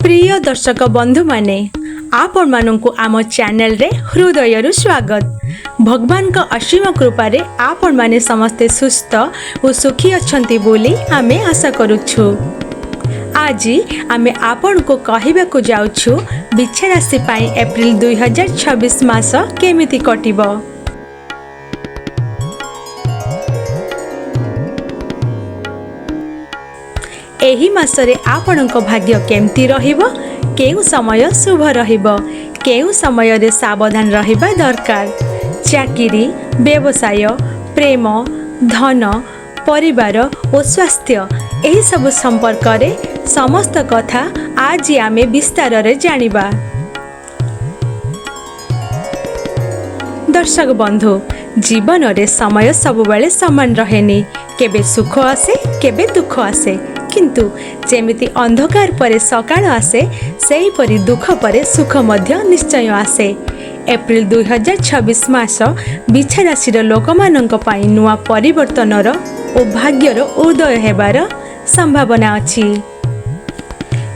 प्रिय दर्शक बंधु माने आपण मानंकु आम चैनल रे हृदयरु स्वागत। भगवान का असीम कृपारे आपण माने समस्ते सुस्थ और सुखी अछंती बोली आमे आशा करूछु। आज आमे आपण को कहिबा को जाउछु बिछा राशि पाई एप्रिल 2026 मास केमिति कटिबो। एही मासरे आपणक भाग्य केमती रहिबो, केउ समय शुभ रहिबो, केउ समय रे सावधान रहिबा दरकार। चाकिरी, व्यवसाय, प्रेम, धन, परिवार और स्वास्थ्य एही सब संपर्क रे समस्त कथा आज आमे विस्तार रे जानिबा। दर्शक बंधु, जीवन रे समय सब बेले समान रहेनी। केबे सुख आसे केबे दुख आसे, किंतु जेमिति अंधकार परे सकाळ आसे सेही परि दुख परे सुख मध्य निश्चय आसे। एप्रिल 2026 मास बिछा राशि लोकमानंक पाई नुआ परिवर्तनर और भाग्यर उदय हेबार संभावना अछि।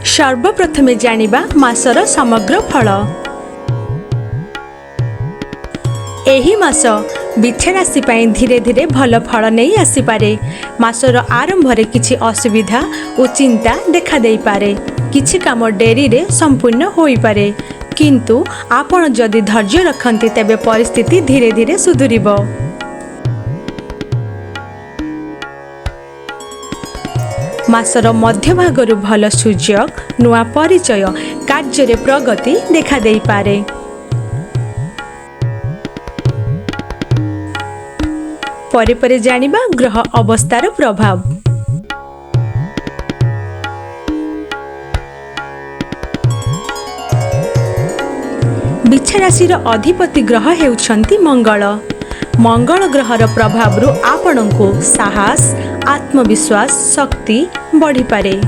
सर्वप्रथमे जानिबा मासर समग्र फल। एही मास बिछा राशि पाई धीरे धीरे भल फल नहीं आसी पारे। मासर आरंभ रे किछि असुविधा और चिंता देखा देई पारे। किछि काम डेरी रे संपूर्ण होई पारे, किंतु आपण जदि धैर्य रखंती तेबे परिस्थिति धीरे धीरे सुधुरिबो। मासर मध्य भागरु भल सुयोग, नुआ परिचय, कार्य रे प्रगति देखा देई पारे। परे परे जानिबा ग्रह अवस्थार प्रभाव। बिछा राशि अधिपति ग्रह हेउछंती मंगल। मंगल ग्रहर प्रभाव रु आपणको साहस, आत्मविश्वास, शक्ति बढ़ी पारे।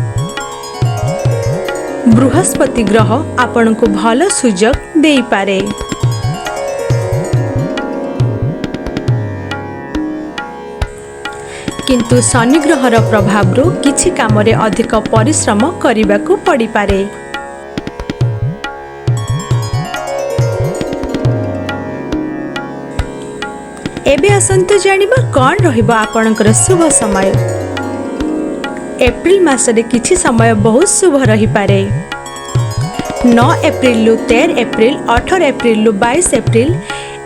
बृहस्पति ग्रह आपणको भल सुयोग देई पारे। किंतु शनि ग्रहर प्रभाव रु किछि काम रे अधिक परिश्रम करिबाकू पड़ी पारे। एबे आसंतु जानिबा कोन रहिबो आपणकर शुभ समय। एप्रिल मासरे किछि समय बहुत शुभ रही पारे। 9 एप्रिल लु 13 एप्रिल, 18 एप्रिल लु 22 एप्रिल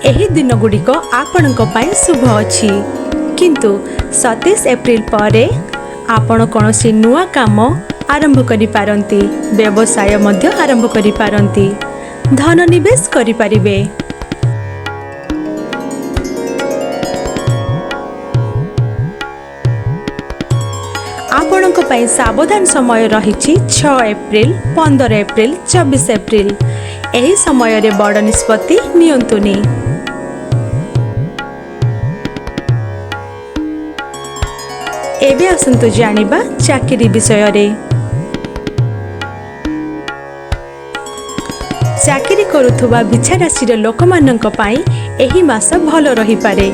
एही दिन गुडिक आपणक पई शुभ अछि। किंतु 27 एप्रिल परे आपण कोनोसी नुआ काम आरंभ करि पारंती, व्यवसाय मध्य आरंभ करि पारंती, धन निवेश करि पारिबे। आपणक पई सावधान समय रहिछि 6 एप्रिल, 15 एप्रिल, 24 एप्रिल। एही समय रे बड़ निष्पत्ति नियंतुनी। एबे आसंतु जानिबा चाकिरी विषय रे। चाकिरी करुथुबा बिछा राशि लोकमानंक पाई एही मास भल रही पारे।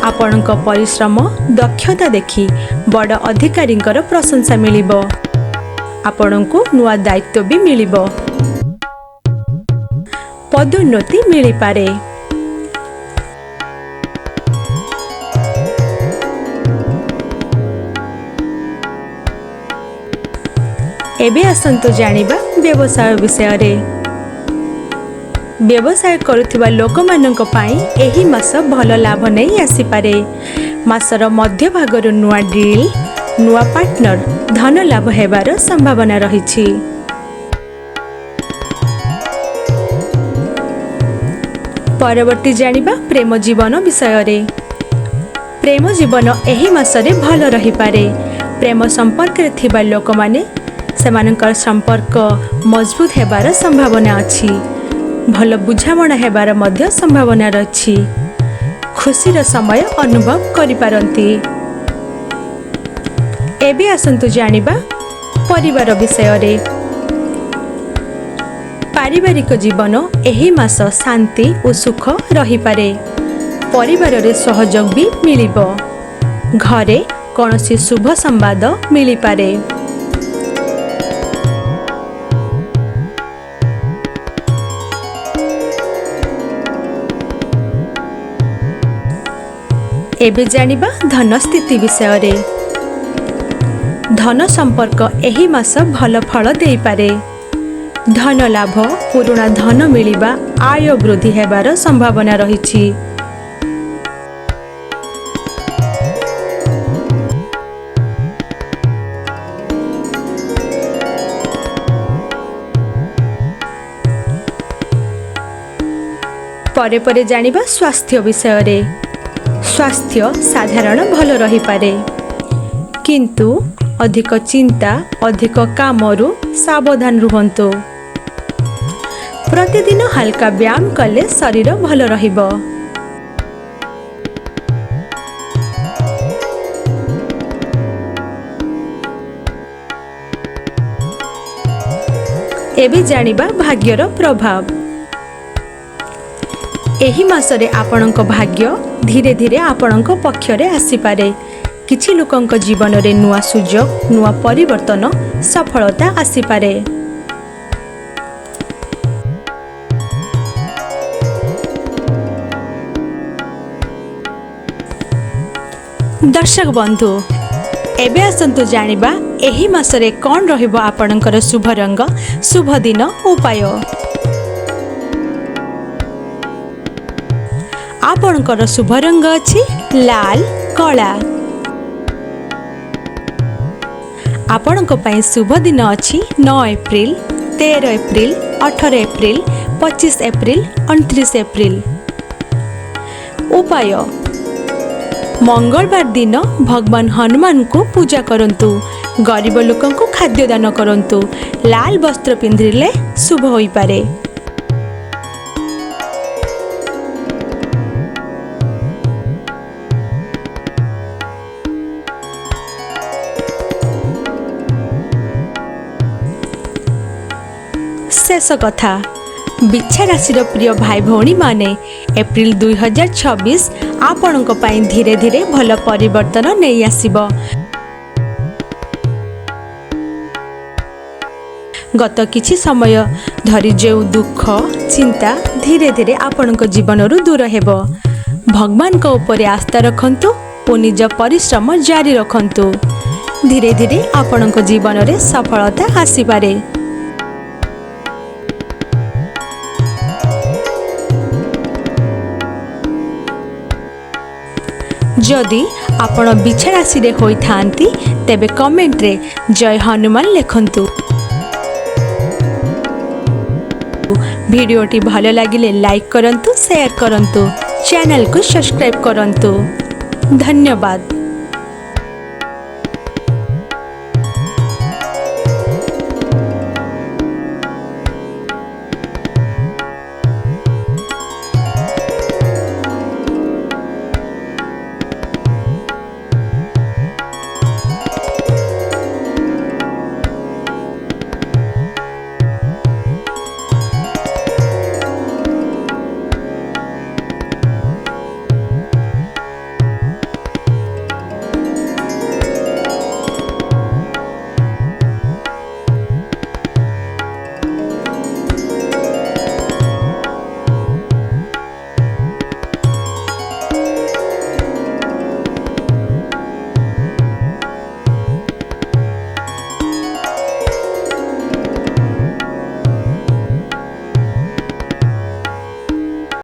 आपणक परिश्रम, दक्षता देखि बड़ अधिकारींकर प्रशंसा मिलिबो। आपणको नुआ दायित्व भी मिलिबो। पदोन्नति मिली पारे। एबे आसंतु जानिबा व्यवसाय विषय रे। व्यवसाय करुथिबा लोकमानंक पाई एही मास भल लाभ नहीं आसी पारे। मासर मध्य भागरु नुआ डील, नुआ पार्टनर, धन लाभ हेबार संभावना रहिछि। परवर्ती जानिबा प्रेम जीवन विषय रे। प्रेम जीवन एही मासरे भल रही पारे। प्रेम संपर्क रे थिबा लोकमाने सेमानकर संपर्क मजबूत हेबार संभावना अछि। भल बुझामणा हेबार मध्य संभावना रछि। खुशीर समय अनुभव करि पारंती। एबे आसंतु जानिबा परिवार विषय रे। पारिवारिक जीवन एही मास शांति और सुख रही पारे। परिवार रे सहयोग भी मिलिबो। घरे कोनोसी शुभ संवाद मिली पारे। एबे जानिबा धन स्थिति विषय रे। धन संपर्क एही मास भल फल देई पारे। धन लाभ, पुराणा धन मिलिबा, आय वृद्धि हेबार संभावना रहिछि। परे परे जानिबा स्वास्थ्य विषय रे। स्वास्थ्य साधारण भल रही पारे, किंतु अधिक चिंता, अधिक कामरू सावधान रुहंतु। प्रतिदिन हल्का व्यायाम कले शरीर भल रहिबो। एबे जानिबा भाग्यर प्रभाव। एही मासरे आपणक भाग्य धीरे धीरे आपणक पक्षरे आसीपारे। किछि लोकंक जीवन रे नुआ सुजोग, नुआ परिवर्तन, सफलता आसीपारे। दर्शक बंधु, एबे आसंतु जानिबा एही मासरे कोन रहिबो आपणकर शुभ रंग, शुभ दिन, उपाय। आपणकर शुभ रंग अछि लाल, कला। आपणक पई शुभ दिन अछि 9 April, 13 April, 18 April, 25 April, 29 April. उपाय। मंगलवार दिन भगवान हनुमान को पूजा करंतु। गरीब लोकन को खाद्य दान करंतु। लाल वस्त्र पिंधिले शुभ होई पारे। शेष कथा, बिछा राशि प्रिय भाई भौणी माने एप्रिल 2026 आपणक पई धीरे धीरे भल परिवर्तन नहीं आसीबो। गत किछि समय धरी जो दुख, चिंता धीरे धीरे आपणक जीवनरू दूर हेबो। भगवान को ऊपर आस्था रखंतु और निज परिश्रम जारी रखंतु। धीरे धीरे आपणक जीवन रे सफलता आसीपारे। जदि आपण बिछा राशि रे होई थांती तेबे कमेंट रे जय हनुमान लिखंतु। वीडियोटी भलो लागिले लाइक करंतु, शेयर करंतु, चैनल को सब्सक्राइब करंतु। धन्यवाद।